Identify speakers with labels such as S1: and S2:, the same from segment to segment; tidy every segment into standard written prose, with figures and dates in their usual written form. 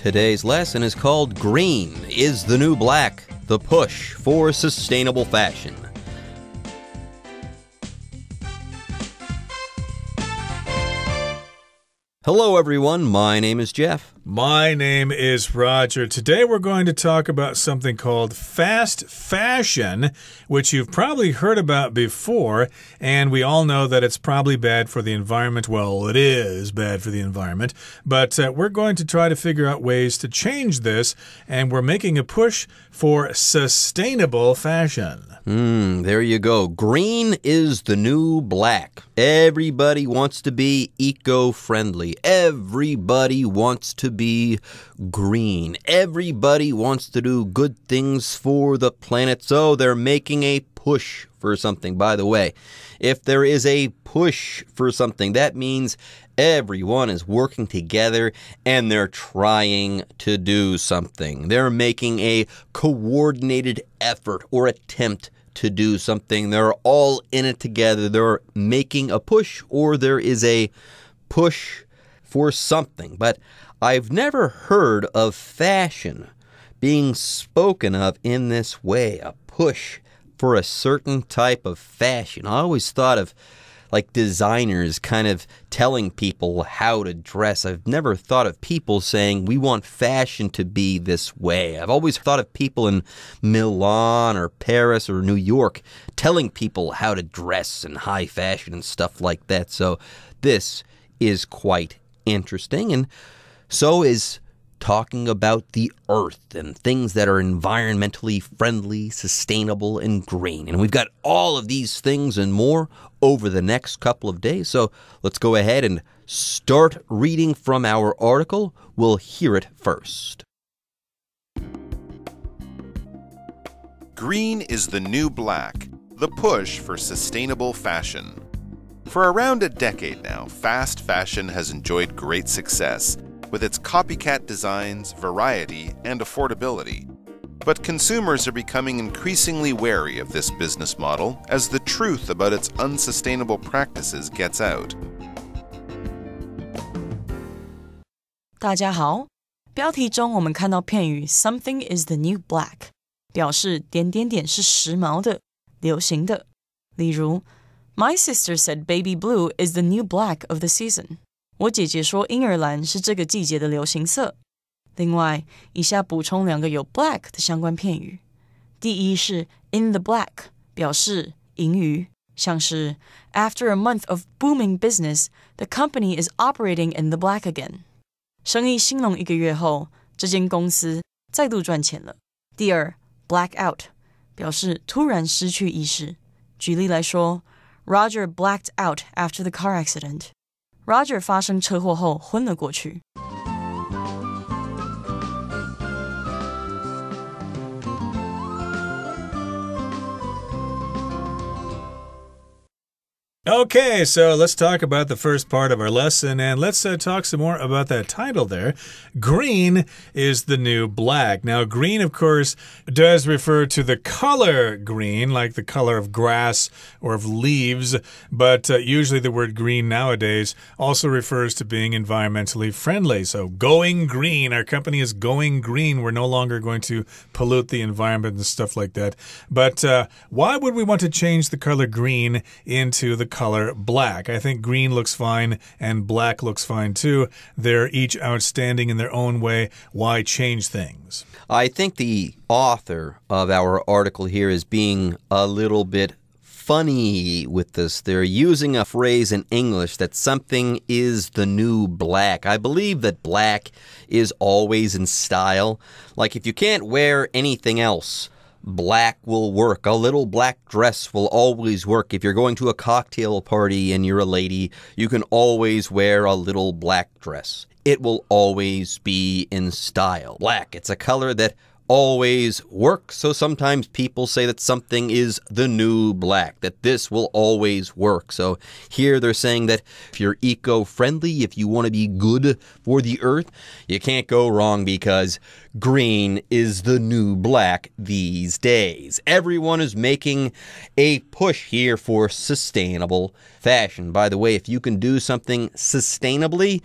S1: Today's lesson is called Green is the New Black, the Push for Sustainable Fashion. Hello everyone, my name is Jeff.
S2: My name is Roger. Today we're going to talk about something called fast fashion, which you've probably heard about before, and we all know that it's probably bad for the environment. Well, it is bad for the environment, but we're going to try to figure out ways to change this, and we're making a push for sustainable fashion.
S1: There you go. Green is the new black. Everybody wants to be eco-friendly. Everybody wants to be green. Everybody wants to do good things for the planet, so they're making a push for something. By the way, if there is a push for something, that means everyone is working together and they're trying to do something. They're making a coordinated effort or attempt to do something. They're all in it together. They're making a push, or there is a push for something. But I've never heard of fashion being spoken of in this way, a push for a certain type of fashion. I always thought of like designers kind of telling people how to dress. I've never thought of people saying, we want fashion to be this way. I've always thought of people in Milan or Paris or New York telling people how to dress in high fashion and stuff like that. So this is quite interesting, and so is talking about the earth and things that are environmentally friendly, sustainable, and green. And we've got all of these things and more over the next couple of days. So let's go ahead and start reading from our article. We'll hear it first.
S3: Green is the new black, the push for sustainable fashion. For around a decade now, fast fashion has enjoyed great success with its copycat designs, variety, and affordability. But consumers are becoming increasingly wary of this business model as the truth about its unsustainable practices gets out.
S4: 大家好，标题中我们看到片语 Something is the new black， 表示点点点是时髦的、流行的。例如 My sister said baby blue is the new black of the season. 我姐姐说婴儿蓝是这个季节的流行色。另外，以下补充两个有 black 的相关片语。第一是 in the black， 表示盈余，像是 After a month of booming business, the company is operating in the black again. 生意兴隆1个月后，这间公司再度赚钱了。第二 black out， 表示突然失去意识。举例来说，Roger blacked out after the car accident. Roger 发生车祸后昏了过去。
S2: Okay, so let's talk about the first part of our lesson, and let's talk some more about that title there. Green is the new black. Now, green, of course, does refer to the color green, like the color of grass or of leaves, but usually the word green nowadays also refers to being environmentally friendly. So, going green, our company is going green. We're no longer going to pollute the environment and stuff like that. But why would we want to change the color green into the color black? I think green looks fine and black looks fine too. They're each outstanding in their own way. Why change things?
S1: I think the author of our article here is being a little bit funny with this. They're using a phrase in English that something is the new black. I believe that black is always in style. Like if you can't wear anything else, black will work. A little black dress will always work. If you're going to a cocktail party and you're a lady, you can always wear a little black dress. It will always be in style. Black, it's a color that always works. So sometimes people say that something is the new black, that this will always work. So here they're saying that if you're eco-friendly, if you want to be good for the earth, you can't go wrong because green is the new black these days. Everyone is making a push here for sustainable fashion. By the way, if you can do something sustainably,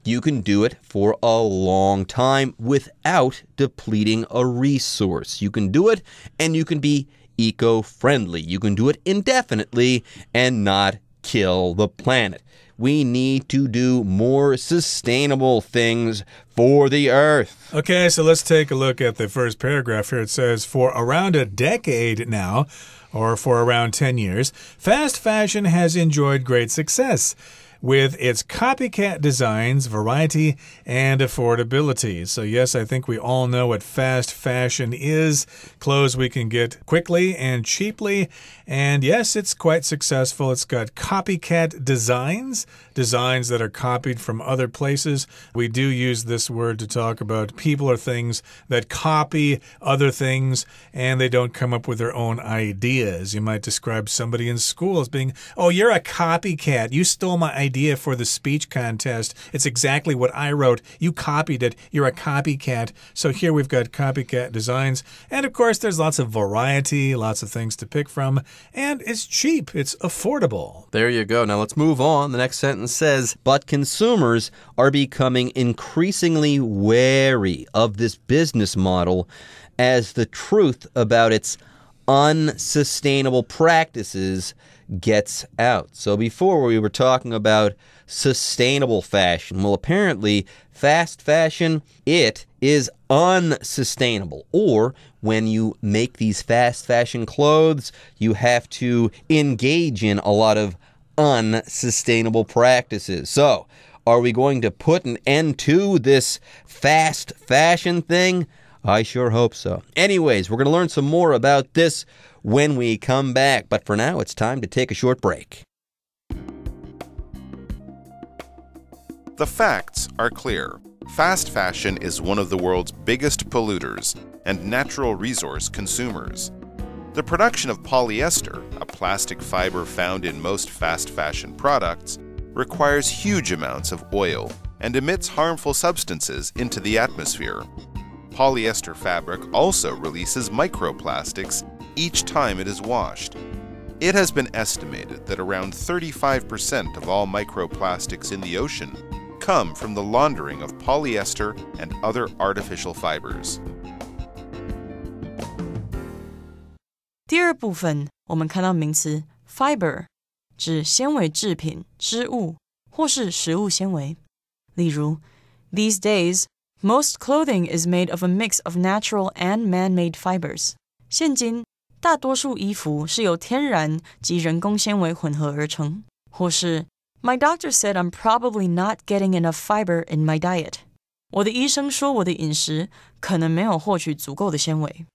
S1: you can do it for a long time without depleting a resource. You can do it and you can be eco-friendly. You can do it indefinitely and not kill the planet. We need to do more sustainable things for the earth.
S2: Okay, so let's take a look at the first paragraph here. It says, for around a decade now, or for around 10 years, fast fashion has enjoyed great success with its copycat designs, variety, and affordability. So yes, I think we all know what fast fashion is. Clothes we can get quickly and cheaply. And yes, it's quite successful. It's got copycat designs, designs that are copied from other places. We do use this word to talk about people or things that copy other things and they don't come up with their own ideas. You might describe somebody in school as being, oh, you're a copycat. You stole my idea for the speech contest. It's exactly what I wrote. You copied it. You're a copycat. So here we've got copycat designs. And of course, there's lots of variety, lots of things to pick from. And it's cheap. It's affordable.
S1: There you go. Now let's move on. The next sentence says, but consumers are becoming increasingly wary of this business model as the truth about its unsustainable practices gets out. So before we were talking about sustainable fashion. Well, apparently fast fashion, it is unsustainable. Or when you make these fast fashion clothes, you have to engage in a lot of unsustainable practices. So, are we going to put an end to this fast fashion thing? I sure hope so. Anyways, we're going to learn some more about this when we come back. But for now, it's time to take a short break.
S3: The facts are clear. Fast fashion is one of the world's biggest polluters and natural resource consumers. The production of polyester, a plastic fiber found in most fast fashion products, requires huge amounts of oil and emits harmful substances into the atmosphere. Polyester fabric also releases microplastics each time it is washed. It has been estimated that around 35% of all microplastics in the ocean come from the laundering of polyester and other artificial fibers.
S4: 第二部分，我们看到名词 fiber， 指纤维制品、织物或是食物纤维。例如 These days, most clothing is made of a mix of natural and man-made fibers. 现今，大多数衣服是由天然及人工纤维混合而成。或是 My doctor said I'm probably not getting enough fiber in my diet. 我的医生说我的饮食可能没有获取足够的纤维。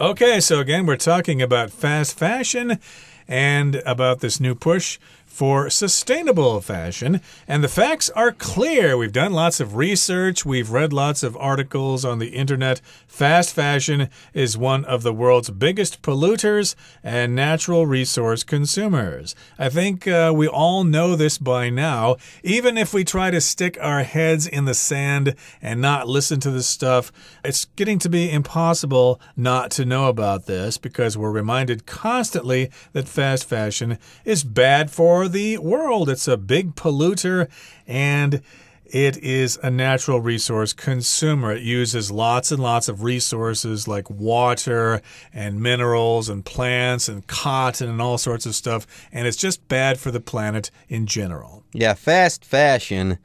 S2: Okay, so again, we're talking about fast fashion and about this new push for sustainable fashion. And the facts are clear. We've done lots of research. We've read lots of articles on the internet. Fast fashion is one of the world's biggest polluters and natural resource consumers. I think we all know this by now. Even if we try to stick our heads in the sand and not listen to this stuff, it's getting to be impossible not to know about this because we're reminded constantly that fast fashion is bad for the world. It's a big polluter and it is a natural resource consumer. It uses lots and lots of resources like water and minerals and plants and cotton and all sorts of stuff. And it's just bad for the planet in general.
S1: Yeah, fast fashion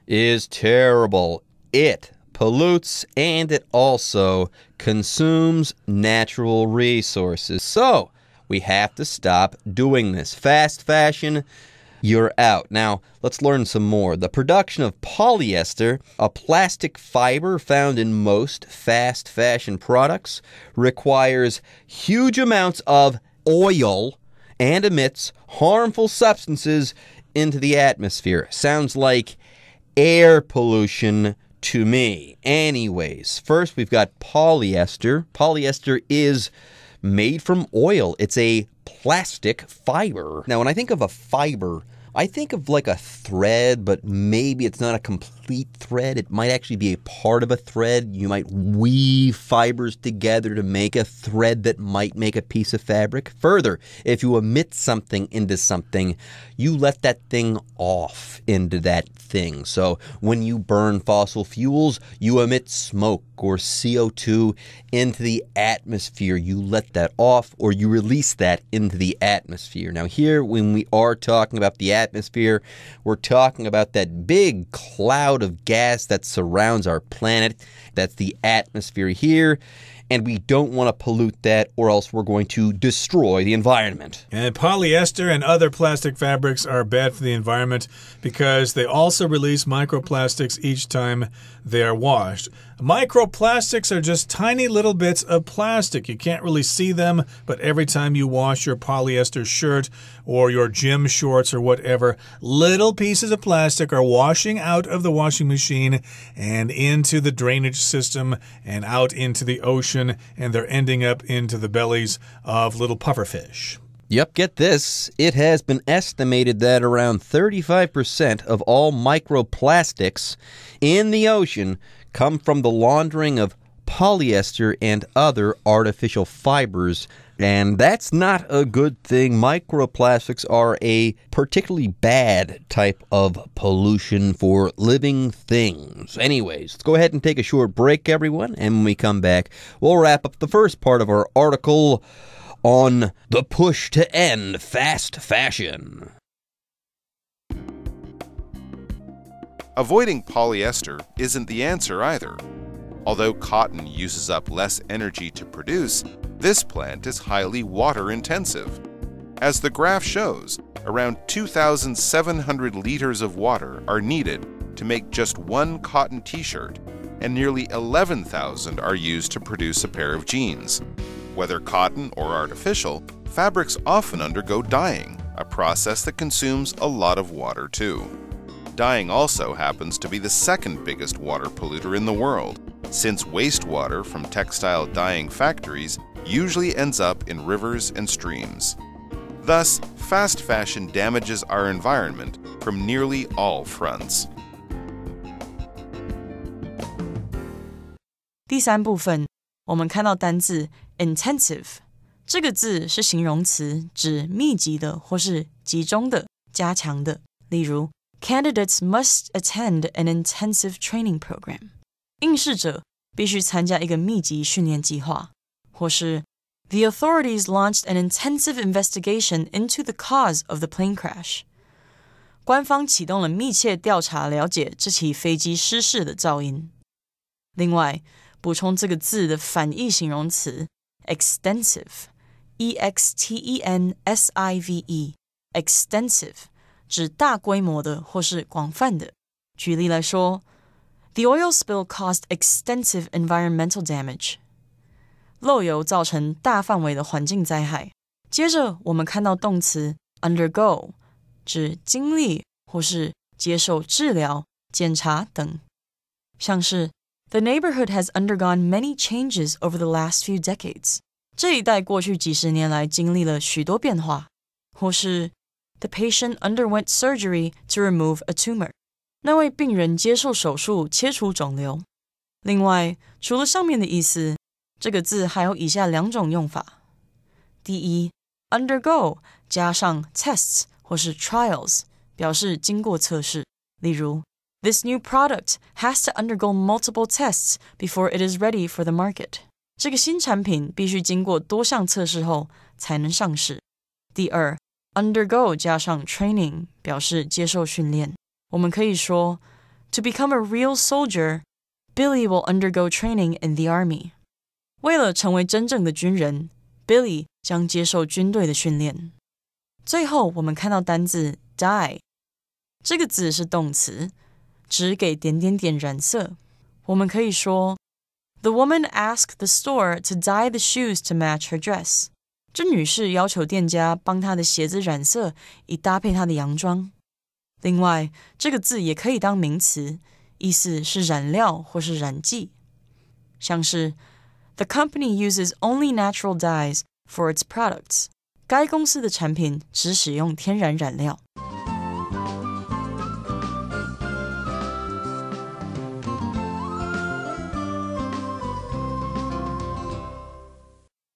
S1: is terrible. It pollutes and it also consumes natural resources. So, we have to stop doing this. Fast fashion, you're out. Now, let's learn some more. The production of polyester, a plastic fiber found in most fast fashion products, requires huge amounts of oil and emits harmful substances into the atmosphere. Sounds like air pollution to me. Anyways, first we've got polyester. Polyester is made from oil. It's a plastic fiber. Now, when I think of a fiber, I think of like a thread, but maybe it's not a complete complete thread. It might actually be a part of a thread. You might weave fibers together to make a thread that might make a piece of fabric. Further, if you emit something into something, you let that thing off into that thing. So when you burn fossil fuels, you emit smoke or CO2 into the atmosphere. You let that off, or you release that into the atmosphere. Now here, when we are talking about the atmosphere, we're talking about that big cloud of gas that surrounds our planet. That's the atmosphere here. And we don't want to pollute that, or else we're going to destroy the environment.
S2: And polyester and other plastic fabrics are bad for the environment because they also release microplastics each time they are washed. Microplastics are just tiny little bits of plastic. You can't really see them, but every time you wash your polyester shirt or your gym shorts or whatever, little pieces of plastic are washing out of the washing machine and into the drainage system and out into the ocean, and they're ending up into the bellies of little pufferfish.
S1: Yep, get this. It has been estimated that around 35% of all microplastics in the ocean come from the laundering of polyester and other artificial fibers. And that's not a good thing. Microplastics are a particularly bad type of pollution for living things. Anyways, let's go ahead and take a short break, everyone. And when we come back, we'll wrap up the first part of our article on the push to end fast fashion.
S3: Avoiding polyester isn't the answer either. Although cotton uses up less energy to produce, this plant is highly water-intensive. As the graph shows, around 2,700 liters of water are needed to make just one cotton t-shirt, and nearly 11,000 are used to produce a pair of jeans. Whether cotton or artificial, fabrics often undergo dyeing, a process that consumes a lot of water too. Dyeing also happens to be the second biggest water polluter in the world, since wastewater from textile dyeing factories usually ends up in rivers and streams. Thus, fast fashion damages our environment from nearly all fronts.
S4: 第三部分，我们看到单字 intensive， 这个字是形容词，指密集的或是集中的、加强的。例如 Candidates must attend an intensive training program. 应试者必须参加一个密集训练计划。或是 The authorities launched an intensive investigation into the cause of the plane crash. 官方启动了密切调查，了解这起飞机失事的噪音。另外，补充这个字的反义形容词 extensive, E-X-T-E-N-S-I-V-E, extensive。指大规模的或是广泛的。举例来说 The oil spill caused extensive environmental damage. 漏油造成大范围的环境灾害。接着我们看到动词 undergo， 指经历或是接受治疗、检查等。像是 The neighborhood has undergone many changes over the last few decades. 这一带过去几十年来经历了许多变化。或是The patient underwent surgery to remove a tumor. 那位病人接受手术切除肿瘤。另外，除了上面的意思，这个字还有以下两种用法。第一 ，undergo 加上 tests 或是 trials， 表示经过测试。例如 This new product has to undergo multiple tests before it is ready for the market. 这个新产品必须经过多项测试后才能上市。第二，undergo 加上 training 表示接受训练。我们可以说 To become a real soldier, Billy will undergo training in the army. 为了成为真正的军人 Billy 将接受军队的训练。最后我们看到单字 dye， 这个字是动词，指给点点点染色。我们可以说 The woman asked the store to dye the shoes to match her dress. 这女士要求店家帮她的鞋子染色，以搭配她的洋装。另外，这个字也可以当名词，意思是染料或是染剂。像是 The company uses only natural dyes for its products. 该公司的产品只使用天然染料。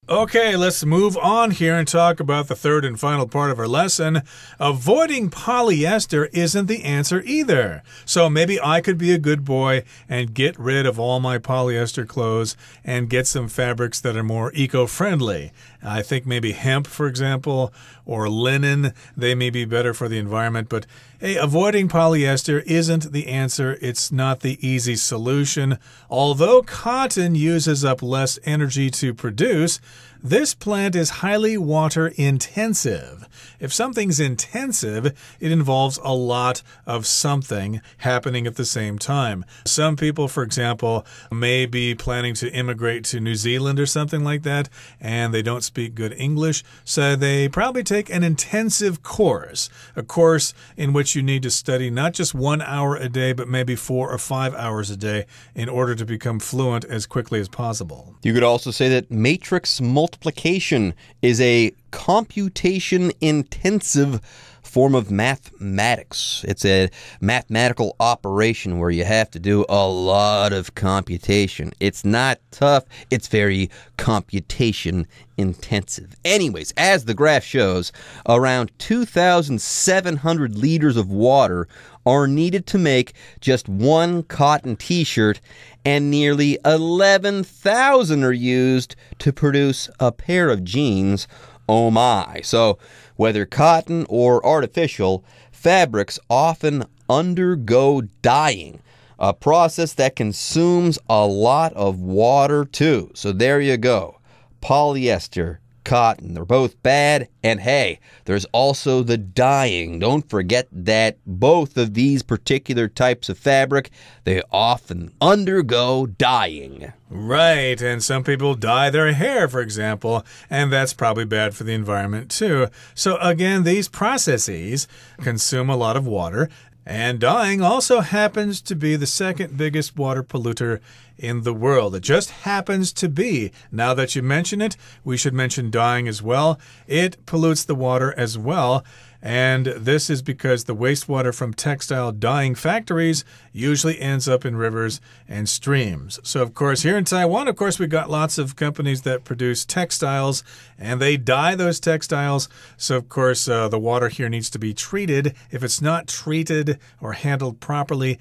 S2: Okay, let's move on here and talk about the third and final part of our lesson. Avoiding polyester isn't the answer either. So maybe I could be a good boy and get rid of all my polyester clothes and get some fabrics that are more eco-friendly. I think maybe hemp, for example, or linen, they may be better for the environment. But hey, avoiding polyester isn't the answer. It's not the easy solution. Although cotton uses up less energy to produce, this plant is highly water intensive. If something's intensive, it involves a lot of something happening at the same time. Some people, for example, may be planning to immigrate to New Zealand or something like that, and they don't speak good English, so they probably take an intensive course, a course in which you need to study not just 1 hour a day, but maybe 4 or 5 hours a day in order to become fluent as quickly as possible.
S1: You could also say that matrix multiplication is a computation-intensive form of mathematics. It's a mathematical operation where you have to do a lot of computation. It's not tough. It's very computation-intensive. Anyways, as the graph shows, around 2,700 liters of water are needed to make just one cotton t-shirt, and nearly 11,000 are used to produce a pair of jeans. Oh my. So whether cotton or artificial, fabrics often undergo dyeing, a process that consumes a lot of water too. So there you go. Polyester, cotton, they're both bad. And hey, there's also the dyeing. Don't forget that both of these particular types of fabric, they often undergo dyeing.
S2: Right, and some people dye their hair, for example, and that's probably bad for the environment too. So again, these processes consume a lot of water, and dyeing also happens to be the second biggest water polluter in the world. It just happens to be. Now that you mention it, we should mention dyeing as well. It pollutes the water as well. And this is because the wastewater from textile dyeing factories usually ends up in rivers and streams. So, of course, here in Taiwan, of course, we've got lots of companies that produce textiles, and they dye those textiles. So, of course, the water here needs to be treated. If it's not treated or handled properly,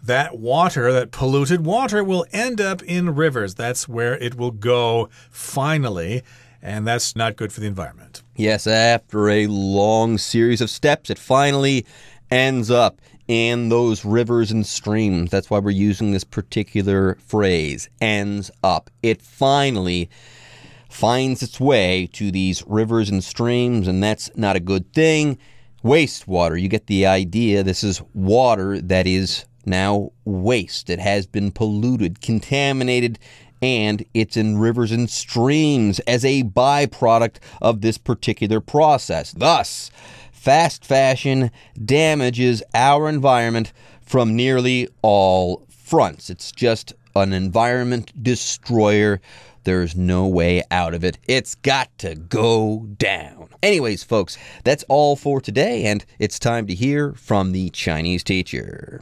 S2: that water, that polluted water, will end up in rivers. That's where it will go finally. And that's not good for the environment.
S1: Yes, after a long series of steps, it finally ends up in those rivers and streams. That's why we're using this particular phrase, ends up. It finally finds its way to these rivers and streams, and that's not a good thing. Wastewater, you get the idea. This is water that is now waste. It has been polluted, contaminated, and it's in rivers and streams as a byproduct of this particular process. Thus, fast fashion damages our environment from nearly all fronts. It's just an environment destroyer. There's no way out of it. It's got to go down. Anyways, folks, that's all for today, and it's time to hear from the Chinese teacher.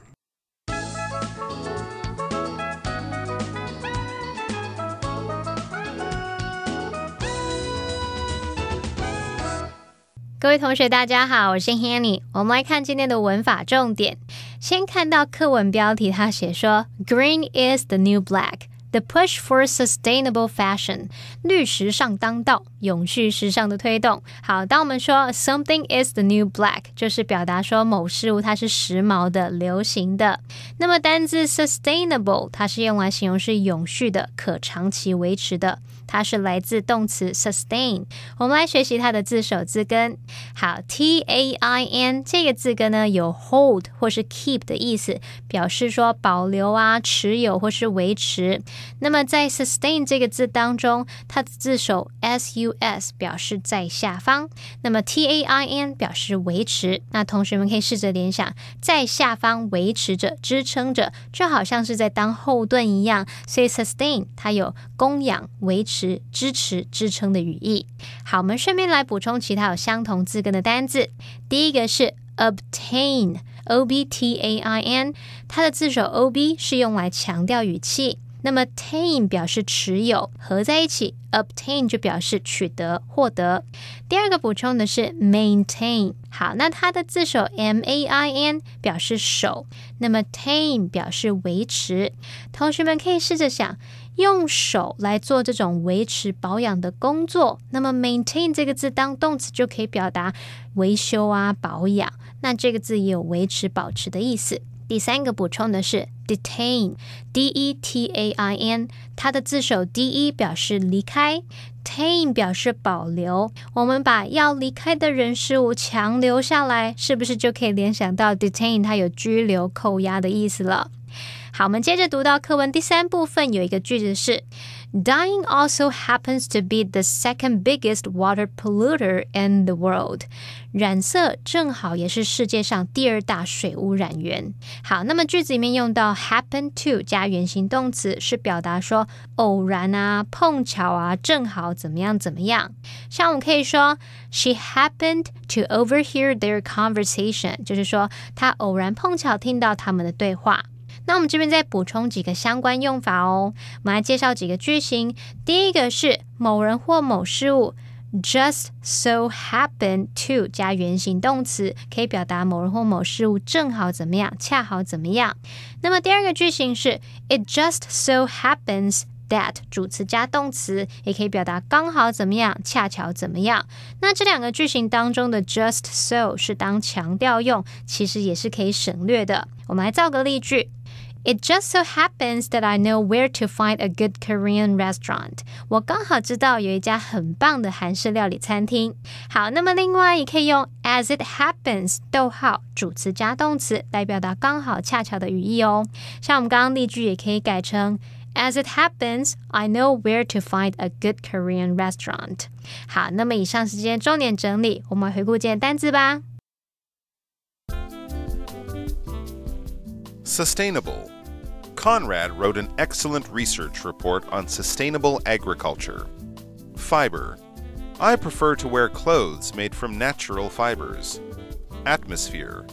S5: 各位同学大家好，我是 Hanny。 我们来看今天的文法重点。先看到课文标题，它写说 Green is the new black, the push for sustainable fashion. 绿时尚当道，永续时尚的推动。好，当我们说 something is the new black， 就是表达说某事物它是时髦的、流行的。那么单字 sustainable 它是用来形容是永续的、可长期维持的。它是来自动词 sustain。 我们来学习它的字首字根。好， T-A-I-N 这个字根呢有 hold 或是 keep 的意思，表示说保留啊、持有或是维持。那么在 sustain 这个字当中，它的字首 S-U-S 表示在下方，那么 T-A-I-N 表示维持。那同学们可以试着联想，在下方维持着、支撑着，就好像是在当后盾一样，所以 sustain 它有供养、维持、支持、支撑的语义。好，我们顺便来补充其他有相同字根的单字。第一个是 obtain， O-B-T-A-I-N， 它的字首 O-B 是用来强调语气，那么 tain 表示持有，合在一起 obtain 就表示取得、获得。第二个补充的是 maintain。好，那它的字首 M-A-I-N 表示守，那么 tain 表示维持。同学们可以试着想，用手来做这种维持保养的工作，那么 maintain 这个字当动词就可以表达维修啊、保养，那这个字也有维持、保持的意思。第三个补充的是 detain， D-E-T-A-I-N， 它的字首 D-E 表示离开， tain 表示保留。我们把要离开的人事物强留下来，是不是就可以联想到 detain 它有拘留、扣押的意思了？好，我们接着读到课文第三部分，有一个句子是 Dyeing also happens to be the second biggest water polluter in the world. 染色正好也是世界上第二大水污染源。好，那么句子里面用到 happen to 加原形动词，是表达说偶然啊、碰巧啊、正好怎么样怎么样。像我们可以说 She happened to overhear their conversation， 就是说她偶然碰巧听到他们的对话。那我们这边再补充几个相关用法哦。我们来介绍几个句型。第一个是某人或某事物 just so happen to 加原形动词，可以表达某人或某事物正好怎么样、恰好怎么样。那么第二个句型是 it just so happens that 主词加动词，也可以表达刚好怎么样、恰巧怎么样。那这两个句型当中的 just so 是当强调用，其实也是可以省略的。我们来造个例句。It just so happens that I know where to find a good Korean restaurant. 我刚好知道有一家很棒的韩式料理餐厅。好，那么另外也可以用 as it happens 逗号主词加动词来表达刚好恰巧的语义哦。像我们刚刚例句也可以改成As it happens, I know where to find a good Korean restaurant. 好，那么以上是今天重点整理，我们回顾今天单字吧。
S3: Sustainable. Conrad wrote an excellent research report on sustainable agriculture. Fiber. I prefer to wear clothes made from natural fibers. Atmosphere.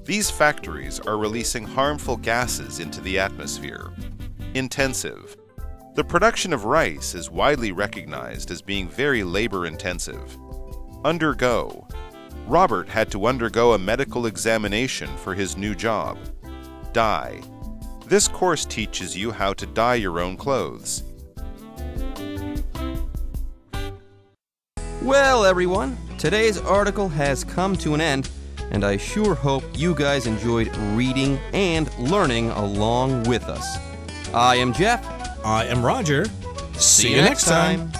S3: These factories are releasing harmful gases into the atmosphere. Intensive. The production of rice is widely recognized as being very labor-intensive. Undergo. Robert had to undergo a medical examination for his new job. Dye. This course teaches you how to dye your own clothes.
S1: Well, everyone, today's article has come to an end, and I sure hope you guys enjoyed reading and learning along with us. I am Jeff.
S2: I am Roger.
S1: See you next time.